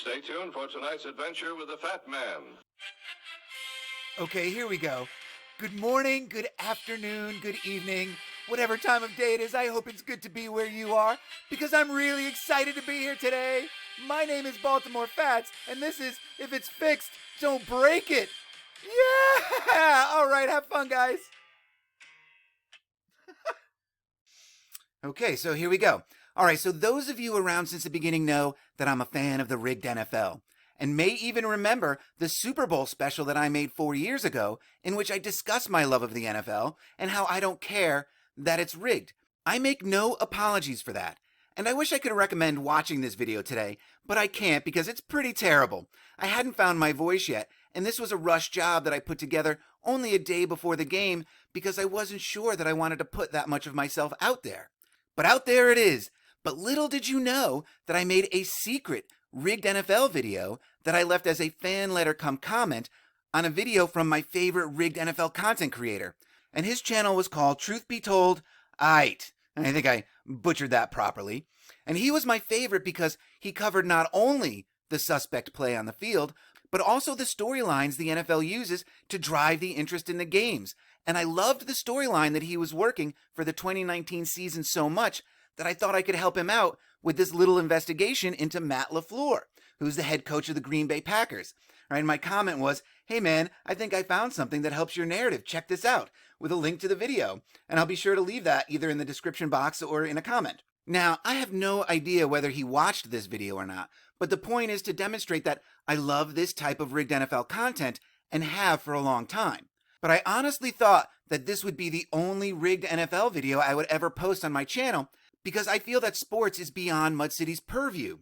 Stay tuned for tonight's adventure with the Fat Man. Okay, here we go. Good morning, good afternoon, good evening, whatever time of day it is. I hope it's good to be where you are because I'm really excited to be here today. My name is Baltimore Fats, and this is If It's Fixed, Don't Break It. Yeah! All right, have fun, guys. Okay, so here we go. All right, so those of you around since the beginning know that I'm a fan of the rigged NFL, and may even remember the Super Bowl special that I made 4 years ago, in which I discuss my love of the NFL and how I don't care that it's rigged. I make no apologies for that. And I wish I could recommend watching this video today, but I can't because it's pretty terrible. I hadn't found my voice yet, and this was a rush job that I put together only a day before the game because I wasn't sure that I wanted to put that much of myself out there. But out there it is. But little did you know that I made a secret rigged NFL video that I left as a fan letter come comment on a video from my favorite rigged NFL content creator. And his channel was called Truth Be Told, Aight. I think I butchered that properly. And he was my favorite because he covered not only the suspect play on the field, but also the storylines the NFL uses to drive the interest in the games. And I loved the storyline that he was working for the 2019 season so much that I thought I could help him out with this little investigation into Matt LaFleur, who's the head coach of the Green Bay Packers. Right, and my comment was, hey man, I think I found something that helps your narrative. Check this out, with a link to the video. And I'll be sure to leave that either in the description box or in a comment. Now, I have no idea whether he watched this video or not, but the point is to demonstrate that I love this type of rigged NFL content and have for a long time. But I honestly thought that this would be the only rigged NFL video I would ever post on my channel because I feel that sports is beyond Mud City's purview.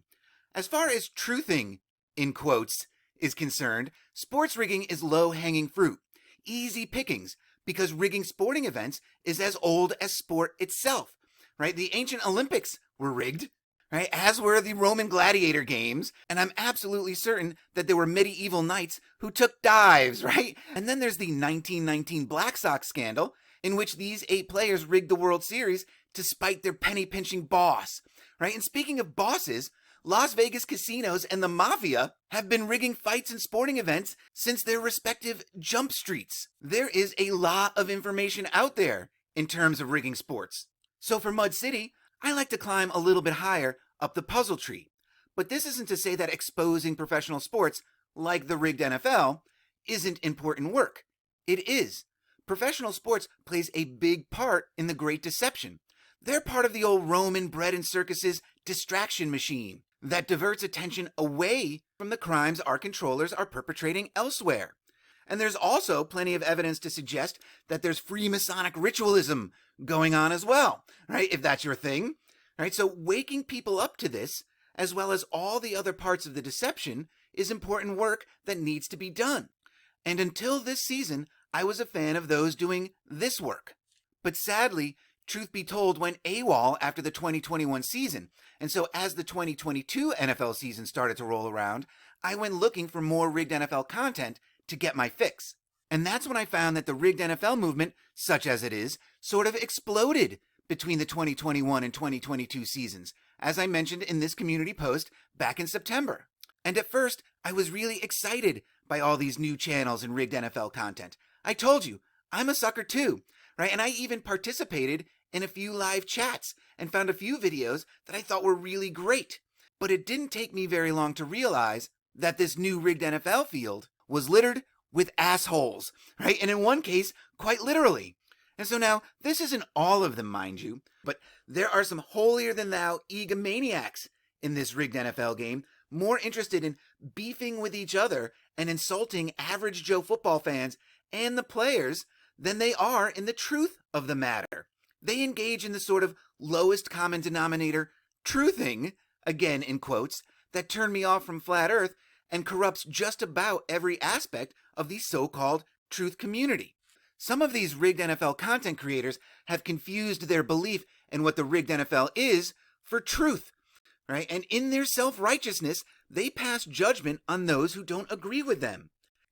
As far as truthing, in quotes, is concerned, sports rigging is low-hanging fruit, easy pickings, because rigging sporting events is as old as sport itself, right? The ancient Olympics were rigged, right? As were the Roman gladiator games, and I'm absolutely certain that there were medieval knights who took dives, right? And then there's the 1919 Black Sox scandal, in which these 8 players rigged the World Series to spite their penny-pinching boss, right? And speaking of bosses, Las Vegas casinos and the mafia have been rigging fights and sporting events since their respective jump streets. There is a lot of information out there in terms of rigging sports. So for Mud City, I like to climb a little bit higher up the puzzle tree. But this isn't to say that exposing professional sports, like the rigged NFL, isn't important work. It is. Professional sports plays a big part in the Great Deception. They're part of the old Roman bread and circuses distraction machine that diverts attention away from the crimes our controllers are perpetrating elsewhere. And there's also plenty of evidence to suggest that there's Freemasonic ritualism going on as well, right? If that's your thing, right? So waking people up to this, as well as all the other parts of the deception, is important work that needs to be done. And until this season, I was a fan of those doing this work. But sadly, truth be told, went AWOL after the 2021 season. And so as the 2022 NFL season started to roll around, I went looking for more rigged NFL content to get my fix. And that's when I found that the rigged NFL movement, such as it is, sort of exploded between the 2021 and 2022 seasons, as I mentioned in this community post back in September. And at first, I was really excited by all these new channels and rigged NFL content. I told you, I'm a sucker too, right? And I even participated in a few live chats and found a few videos that I thought were really great. But it didn't take me very long to realize that this new rigged NFL field was littered with assholes, right? And in one case, quite literally. And so now, this isn't all of them, mind you, but there are some holier-than-thou egomaniacs in this rigged NFL game, more interested in beefing with each other and insulting average Joe football fans and the players than they are in the truth of the matter. They engage in the sort of lowest common denominator truthing, again in quotes, that turned me off from Flat Earth and corrupts just about every aspect of the so-called truth community. Some of these rigged NFL content creators have confused their belief in what the rigged NFL is for truth, right? And in their self-righteousness, they pass judgment on those who don't agree with them,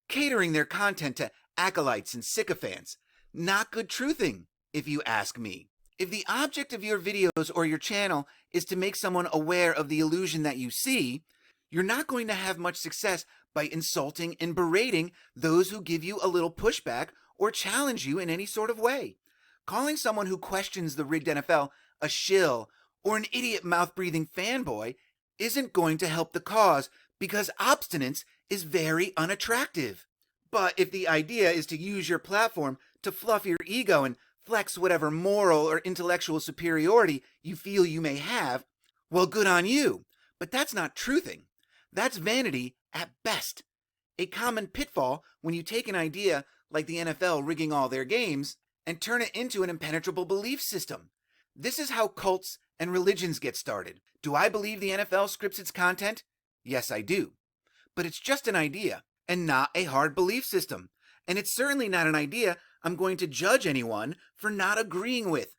catering their content to acolytes and sycophants. Not good truthing, if you ask me. If the object of your videos or your channel is to make someone aware of the illusion that you see, You're not going to have much success by insulting and berating those who give you a little pushback or challenge you in any sort of way. Calling someone who questions the rigged NFL a shill or an idiot mouth-breathing fanboy isn't going to help the cause because obstinance is very unattractive. But if the idea is to use your platform to fluff your ego and flex whatever moral or intellectual superiority you feel you may have, well, good on you. But that's not truthing. That's vanity at best. A common pitfall when you take an idea like the NFL rigging all their games and turn it into an impenetrable belief system. This is how cults and religions get started. Do I believe the NFL scripts its content? Yes, I do. But it's just an idea and not a hard belief system. And it's certainly not an idea I'm going to judge anyone for not agreeing with.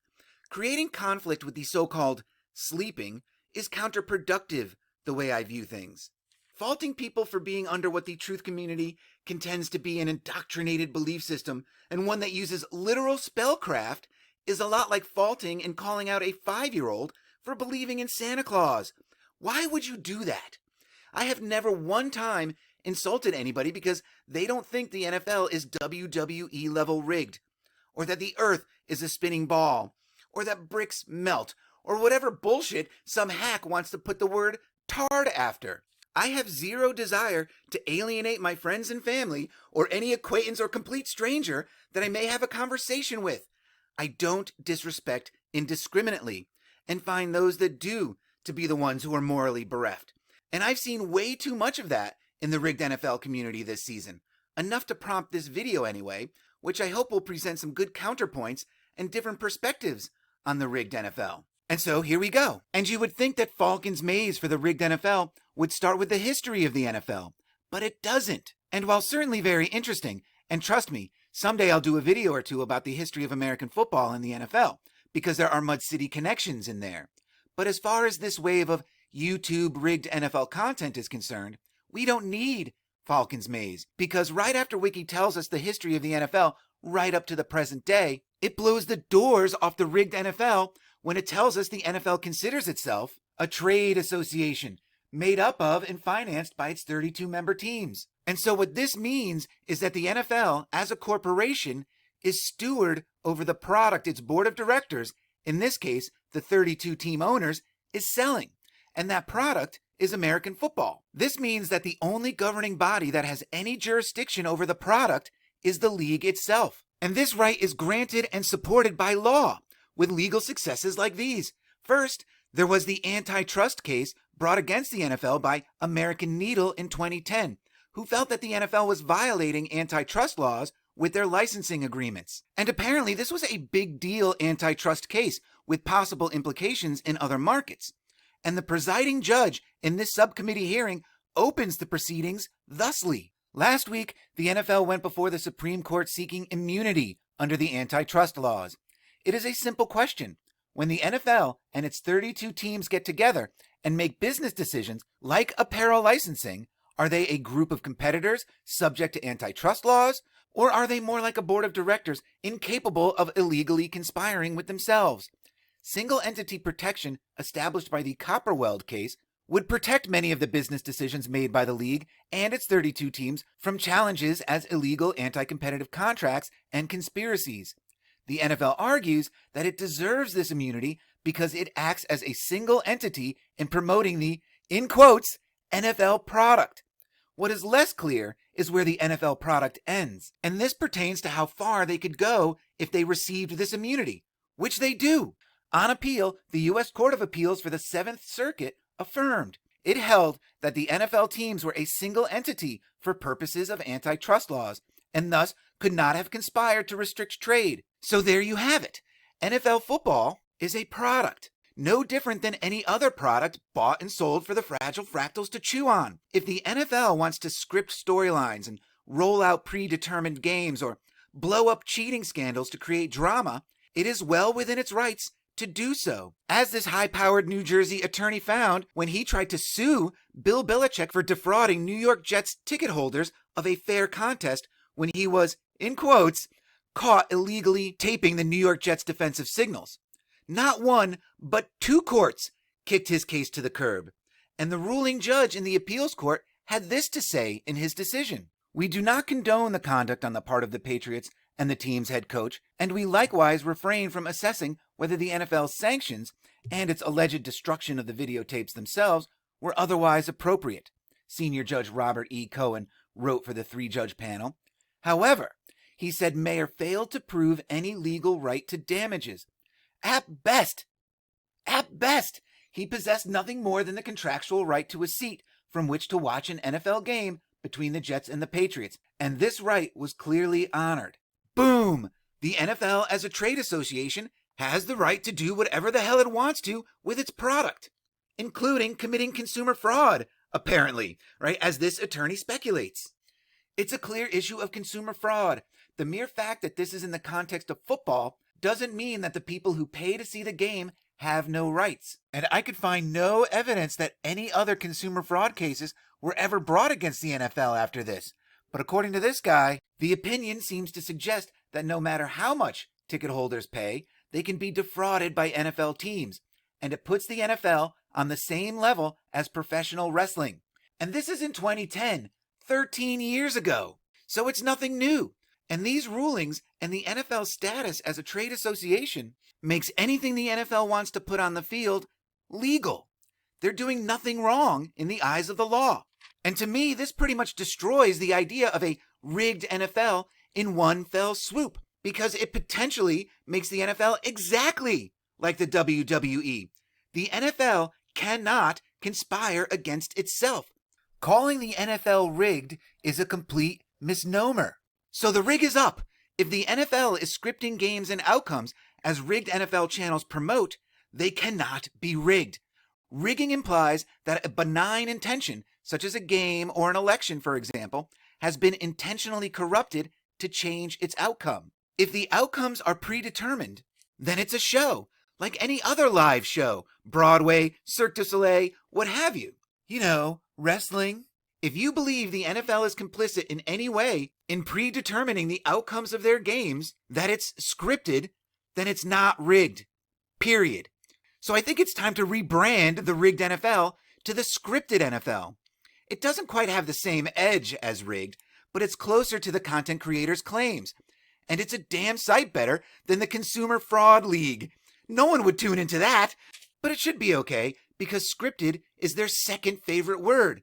Creating conflict with the so-called sleeping is counterproductive the way I view things. Faulting people for being under what the truth community contends to be an indoctrinated belief system and one that uses literal spellcraft is a lot like faulting and calling out a 5-year-old for believing in Santa Claus. Why would you do that? I have never one time insulted anybody because they don't think the NFL is WWE level rigged, or that the earth is a spinning ball, or that bricks melt, or whatever bullshit some hack wants to put the word tard after. I have zero desire to alienate my friends and family or any acquaintance or complete stranger that I may have a conversation with. I don't disrespect indiscriminately and find those that do to be the ones who are morally bereft. And I've seen way too much of that in the rigged NFL community this season. Enough to prompt this video anyway, which I hope will present some good counterpoints and different perspectives on the rigged NFL. And so here we go. And you would think that Falcon's maze for the rigged NFL would start with the history of the NFL, but it doesn't. And while certainly very interesting, and trust me, someday I'll do a video or two about the history of American football in the NFL, because there are Mud City connections in there. But as far as this wave of YouTube rigged NFL content is concerned, we don't need Falcon's maze, because right after Wiki tells us the history of the NFL right up to the present day, it blows the doors off the rigged NFL when it tells us the NFL considers itself a trade association made up of and financed by its 32-member teams. And so what this means is that the NFL, as a corporation, is steward over the product its board of directors, in this case, the 32 team owners, is selling. And that product is American football. This means that the only governing body that has any jurisdiction over the product is the league itself. And this right is granted and supported by law, with legal successes like these. First, there was the antitrust case brought against the NFL by American Needle in 2010, who felt that the NFL was violating antitrust laws with their licensing agreements. And apparently this was a big deal antitrust case with possible implications in other markets. And the presiding judge in this subcommittee hearing opens the proceedings thusly. Last week, the NFL went before the Supreme Court seeking immunity under the antitrust laws. It is a simple question. When the NFL and its 32 teams get together and make business decisions like apparel licensing, are they a group of competitors subject to antitrust laws, or are they more like a board of directors incapable of illegally conspiring with themselves? Single entity protection established by the Copperweld case would protect many of the business decisions made by the league and its 32 teams from challenges as illegal anti-competitive contracts and conspiracies. The NFL argues that it deserves this immunity because it acts as a single entity in promoting the, in quotes, NFL product. What is less clear is where the NFL product ends, and this pertains to how far they could go if they received this immunity, which they do. On appeal, the U.S. Court of Appeals for the Seventh Circuit affirmed. It held that the NFL teams were a single entity for purposes of antitrust laws, and thus could not have conspired to restrict trade. So there you have it. NFL football is a product, no different than any other product bought and sold for the fragile fractals to chew on. If the NFL wants to script storylines and roll out predetermined games or blow up cheating scandals to create drama, it is well within its rights to do so, as this high-powered New Jersey attorney found when he tried to sue Bill Belichick for defrauding New York Jets ticket holders of a fair contest when he was, in quotes, caught illegally taping the New York Jets defensive signals. Not one, but two courts kicked his case to the curb. And the ruling judge in the appeals court had this to say in his decision: "We do not condone the conduct on the part of the Patriots and the team's head coach, and we likewise refrain from assessing whether the NFL's sanctions and its alleged destruction of the videotapes themselves were otherwise appropriate," Senior Judge Robert E. Cohen wrote for the three-judge panel. However, he said Mayer failed to prove any legal right to damages. At best, he possessed nothing more than the contractual right to a seat from which to watch an NFL game between the Jets and the Patriots, and this right was clearly honored. Boom! The NFL as a trade association has the right to do whatever the hell it wants to with its product, including committing consumer fraud, apparently, right, as this attorney speculates. It's a clear issue of consumer fraud. The mere fact that this is in the context of football doesn't mean that the people who pay to see the game have no rights. And I could find no evidence that any other consumer fraud cases were ever brought against the NFL after this. But according to this guy, the opinion seems to suggest that no matter how much ticket holders pay, they can be defrauded by NFL teams. And it puts the NFL on the same level as professional wrestling. And this is in 2010, 13 years ago. So it's nothing new. And these rulings and the NFL's status as a trade association makes anything the NFL wants to put on the field legal. They're doing nothing wrong in the eyes of the law. And to me, this pretty much destroys the idea of a rigged NFL in one fell swoop, because it potentially makes the NFL exactly like the WWE. The NFL cannot conspire against itself. Calling the NFL rigged is a complete misnomer. So the rig is up. If the NFL is scripting games and outcomes as rigged NFL channels promote, they cannot be rigged. Rigging implies that a benign intention, such as a game or an election, for example, has been intentionally corrupted to change its outcome. If the outcomes are predetermined, then it's a show, like any other live show, Broadway, Cirque du Soleil, what have you. You know, wrestling. If you believe the NFL is complicit in any way in predetermining the outcomes of their games, that it's scripted, then it's not rigged. Period. So I think it's time to rebrand the rigged NFL to the scripted NFL. It doesn't quite have the same edge as rigged, but it's closer to the content creator's claims. And it's a damn sight better than the Consumer Fraud League. No one would tune into that, but it should be okay because scripted is their second favorite word.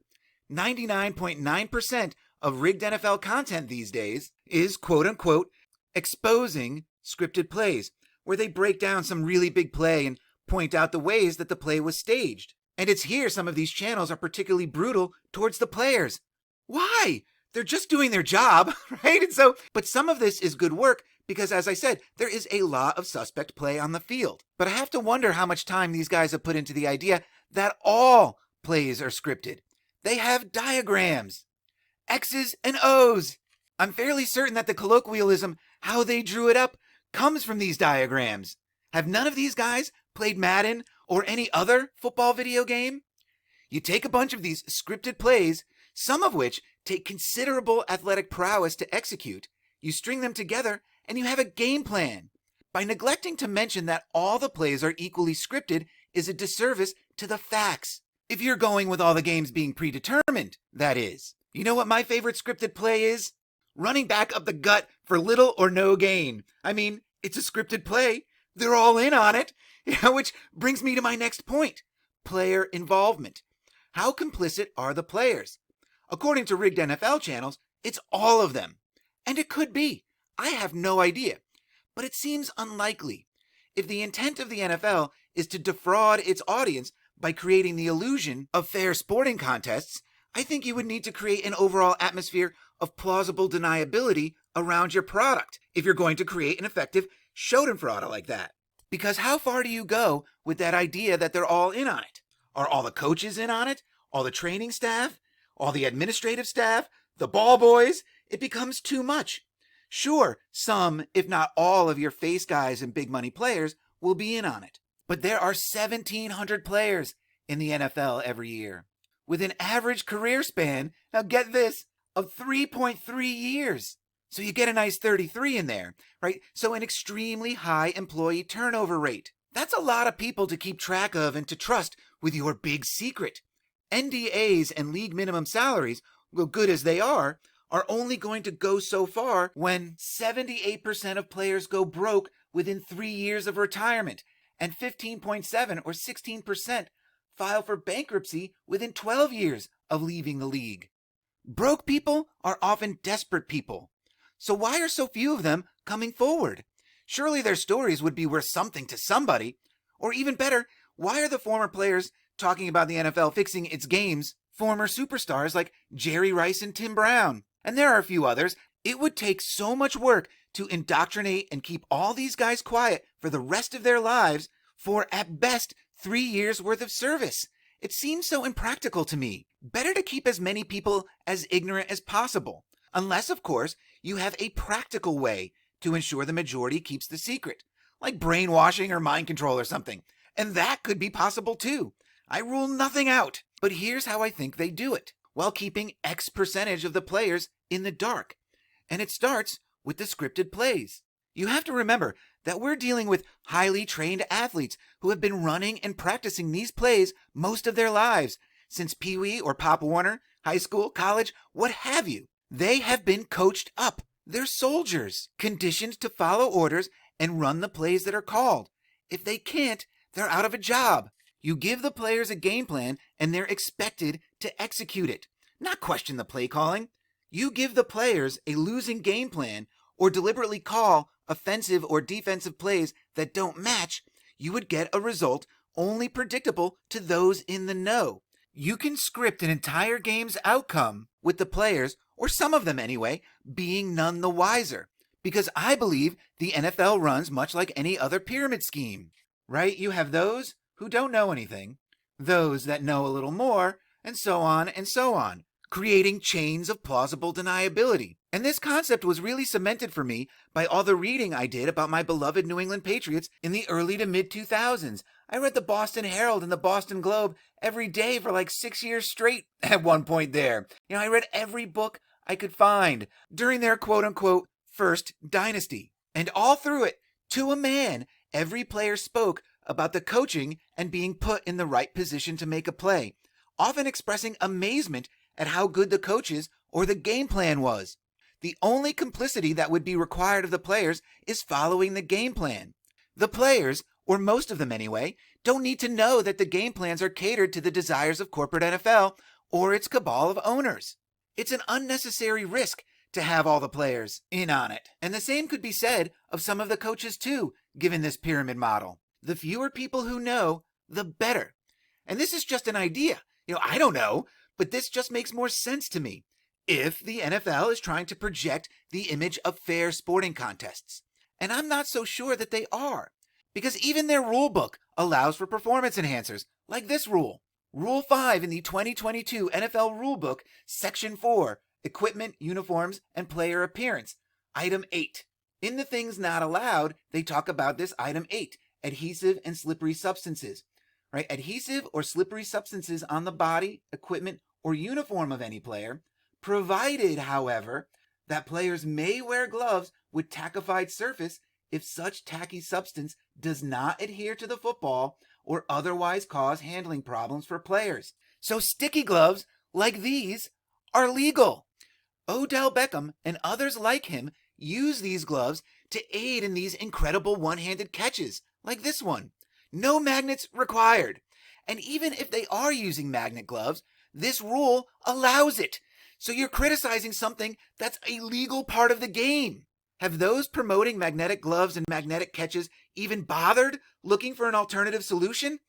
99.9% of rigged NFL content these days is quote-unquote exposing scripted plays, where they break down some really big play and point out the ways that the play was staged. And it's here some of these channels are particularly brutal towards the players. Why? They're just doing their job, right? But some of this is good work because, as I said, there is a lot of suspect play on the field. But I have to wonder how much time these guys have put into the idea that all plays are scripted. They have diagrams, X's and O's. I'm fairly certain that the colloquialism, how they drew it up, comes from these diagrams. Have none of these guys played Madden or any other football video game? You take a bunch of these scripted plays, some of which take considerable athletic prowess to execute. You string them together and you have a game plan. By neglecting to mention that all the plays are equally scripted is a disservice to the facts. If you're going with all the games being predetermined, that is. You know what my favorite scripted play is? Running back up the gut for little or no gain. I mean, it's a scripted play. They're all in on it. Which brings me to my next point. Player involvement. How complicit are the players? According to rigged NFL channels, it's all of them. And it could be. I have no idea. But it seems unlikely. If the intent of the NFL is to defraud its audience by creating the illusion of fair sporting contests, I think you would need to create an overall atmosphere of plausible deniability around your product if you're going to create an effective schadenfreude like that. Because how far do you go with that idea that they're all in on it? Are all the coaches in on it? All the training staff? All the administrative staff? The ball boys? It becomes too much. Sure, some, if not all of your face guys and big money players will be in on it. But there are 1,700 players in the NFL every year, with an average career span, now get this, of 3.3 years. So you get a nice 33 in there, right? So an extremely high employee turnover rate. That's a lot of people to keep track of and to trust with your big secret. NDAs and league minimum salaries, well, good as they are only going to go so far when 78% of players go broke within 3 years of retirement, and 15.7 or 16% file for bankruptcy within 12 years of leaving the league. Broke people are often desperate people. So why are so few of them coming forward? Surely their stories would be worth something to somebody. Or even better, why are the former players talking about the NFL fixing its games former superstars like Jerry Rice and Tim Brown? And there are a few others. It would take so much work to indoctrinate and keep all these guys quiet for the rest of their lives for, at best, 3 years worth of service. It seems so impractical to me. Better to keep as many people as ignorant as possible. Unless, of course, you have a practical way to ensure the majority keeps the secret, like brainwashing or mind control or something. And that could be possible too. I rule nothing out. But here's how I think they do it, while keeping X percentage of the players in the dark. And it starts with the scripted plays. You have to remember that we're dealing with highly trained athletes who have been running and practicing these plays most of their lives, since Pee Wee or Pop Warner, high school, college, what have you. They have been coached up. They're soldiers, conditioned to follow orders and run the plays that are called. If they can't, they're out of a job. You give the players a game plan and they're expected to execute it, not question the play calling. You give the players a losing game plan or deliberately call offensive or defensive plays that don't match, you would get a result only predictable to those in the know. You can script an entire game's outcome with the players, or some of them anyway, being none the wiser. Because I believe the NFL runs much like any other pyramid scheme, right? You have those who don't know anything, those that know a little more, and so on, creating chains of plausible deniability. And this concept was really cemented for me by all the reading I did about my beloved New England Patriots in the early to mid-2000s. I read the Boston Herald and the Boston Globe every day for like 6 years straight at one point there. I read every book I could find during their quote-unquote first dynasty. And all through it, to a man, every player spoke about the coaching and being put in the right position to make a play, often expressing amazement at how good the coaches or the game plan was. The only complicity that would be required of the players is following the game plan. The players, or most of them anyway, don't need to know that the game plans are catered to the desires of corporate NFL or its cabal of owners. It's an unnecessary risk to have all the players in on it. And the same could be said of some of the coaches too, given this pyramid model. The fewer people who know, the better. And this is just an idea. I don't know, but this just makes more sense to me. If the NFL is trying to project the image of fair sporting contests. And I'm not so sure that they are. Because even their rulebook allows for performance enhancers, like this rule. Rule 5 in the 2022 NFL Rulebook, Section 4, Equipment, Uniforms, and Player Appearance, Item 8. In the things not allowed, they talk about this Item 8, adhesive and slippery substances. Right? Adhesive or slippery substances on the body, equipment, or uniform of any player, provided, however, that players may wear gloves with tackified surface if such tacky substance does not adhere to the football or otherwise cause handling problems for players. So sticky gloves like these are legal. Odell Beckham and others like him use these gloves to aid in these incredible one-handed catches, like this one. No magnets required. And even if they are using magnet gloves, this rule allows it. So you're criticizing something that's a legal part of the game. Have those promoting magnetic gloves and magnetic catches even bothered looking for an alternative solution?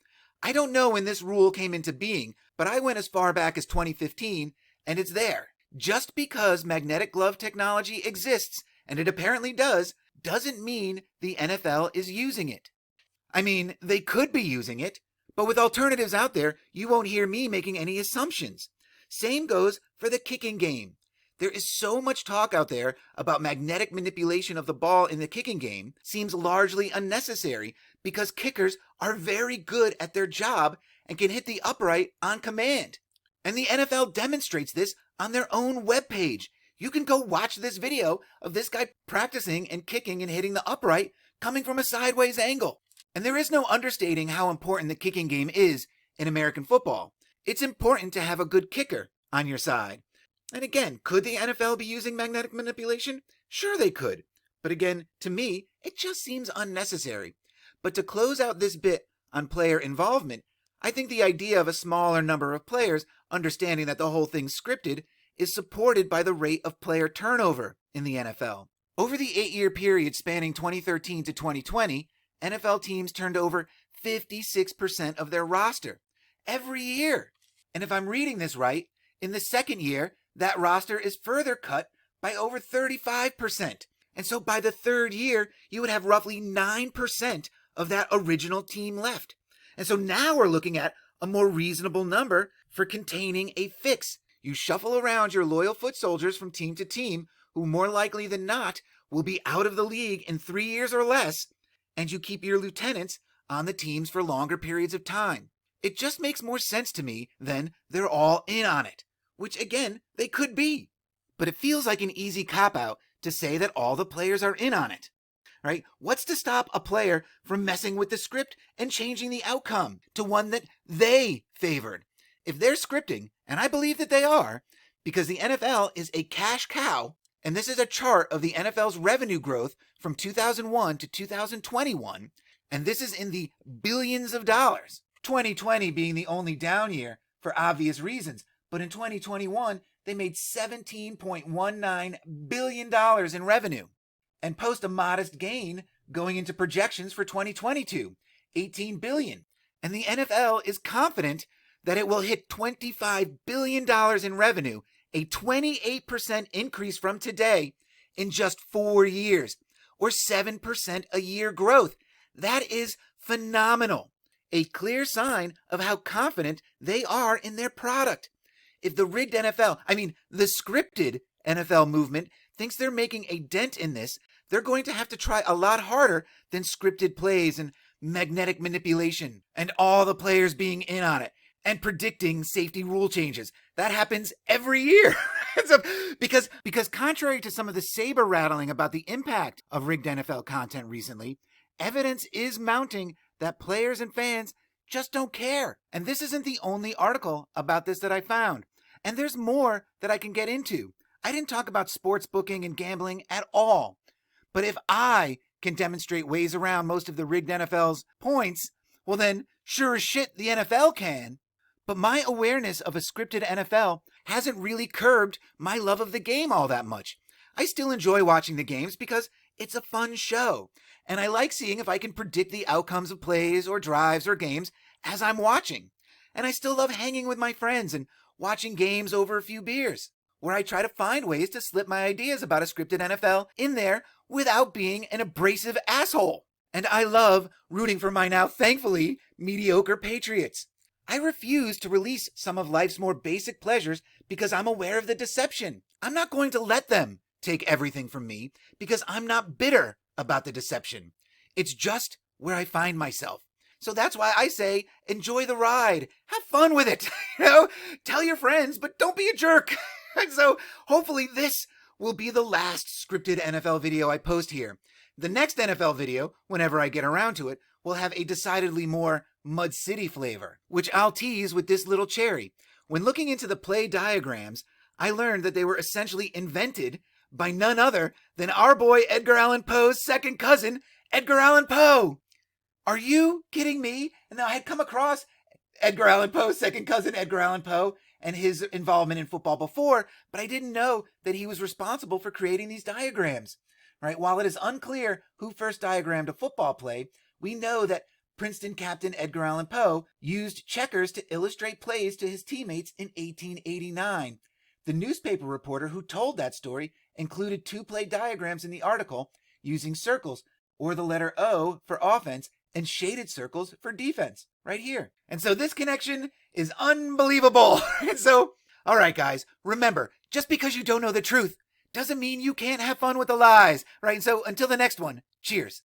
I don't know when this rule came into being, but I went as far back as 2015, and it's there. Just because magnetic glove technology exists, and it apparently does, doesn't mean the NFL is using it. I mean, they could be using it, but with alternatives out there, you won't hear me making any assumptions. Same goes for the kicking game. There is so much talk out there about magnetic manipulation of the ball in the kicking game seems largely unnecessary because kickers are very good at their job and can hit the upright on command. And the NFL demonstrates this on their own webpage. You can go watch this video of this guy practicing and kicking and hitting the upright coming from a sideways angle. And there is no understating how important the kicking game is in American football. it's important to have a good kicker on your side. And again, could the NFL be using magnetic manipulation? Sure they could. But again, to me, it just seems unnecessary. But to close out this bit on player involvement, I think the idea of a smaller number of players understanding that the whole thing's scripted is supported by the rate of player turnover in the NFL. Over the 8-year period spanning 2013 to 2020, NFL teams turned over 56% of their roster every year. And if I'm reading this right, in the second year, that roster is further cut by over 35%. And so by the third year, you would have roughly 9% of that original team left. And so now we're looking at a more reasonable number for containing a fix. You shuffle around your loyal foot soldiers from team to team, who more likely than not will be out of the league in 3 years or less, and you keep your lieutenants on the teams for longer periods of time. It just makes more sense to me than they're all in on it, which again, they could be. But it feels like an easy cop-out to say that all the players are in on it. Right? What's to stop a player from messing with the script and changing the outcome to one that they favored? If they're scripting, and I believe that they are, because the NFL is a cash cow, and this is a chart of the NFL's revenue growth from 2001 to 2021, and this is in the billions of dollars. 2020 being the only down year for obvious reasons, but in 2021, they made $17.19 billion in revenue and post a modest gain going into projections for 2022, $18 billion. And the NFL is confident that it will hit $25 billion in revenue, a 28% increase from today in just 4 years, or 7% a year growth. That is phenomenal. A clear sign of how confident they are in their product. If the rigged NFL, the scripted NFL movement thinks they're making a dent in this, they're going to have to try a lot harder than scripted plays and magnetic manipulation and all the players being in on it and predicting safety rule changes. That happens every year. So, because contrary to some of the saber rattling about the impact of rigged NFL content recently, evidence is mounting that players and fans just don't care. And this isn't the only article about this that I found. And there's more that I can get into. I didn't talk about sports booking and gambling at all. But if I can demonstrate ways around most of the rigged NFL's points, well then, sure as shit, the NFL can. But my awareness of a scripted NFL hasn't really curbed my love of the game all that much. I still enjoy watching the games because it's a fun show. And I like seeing if I can predict the outcomes of plays or drives or games as I'm watching. And I still love hanging with my friends and watching games over a few beers, where I try to find ways to slip my ideas about a scripted NFL in there without being an abrasive asshole. And I love rooting for my now, thankfully, mediocre Patriots. I refuse to release some of life's more basic pleasures because I'm aware of the deception. I'm not going to let them take everything from me because I'm not bitter about the deception. It's just where I find myself. So that's why I say, enjoy the ride. Have fun with it. Tell your friends, but don't be a jerk. And so hopefully this will be the last scripted NFL video I post here. The next NFL video, whenever I get around to it, will have a decidedly more Mud City flavor, which I'll tease with this little cherry. When looking into the play diagrams, I learned that they were essentially invented by none other than our boy Edgar Allan Poe's second cousin, Edgar Allan Poe. Are you kidding me? And now I had come across Edgar Allan Poe's second cousin, Edgar Allan Poe, and his involvement in football before, but I didn't know that he was responsible for creating these diagrams. Right? While it is unclear who first diagrammed a football play, we know that Princeton captain Edgar Allan Poe used checkers to illustrate plays to his teammates in 1889. The newspaper reporter who told that story included 2 play diagrams in the article using circles, or the letter O for offense, and shaded circles for defense, right here. And so this connection is unbelievable. And so, all right, guys, remember, just because you don't know the truth doesn't mean you can't have fun with the lies, right? And so until the next one, cheers.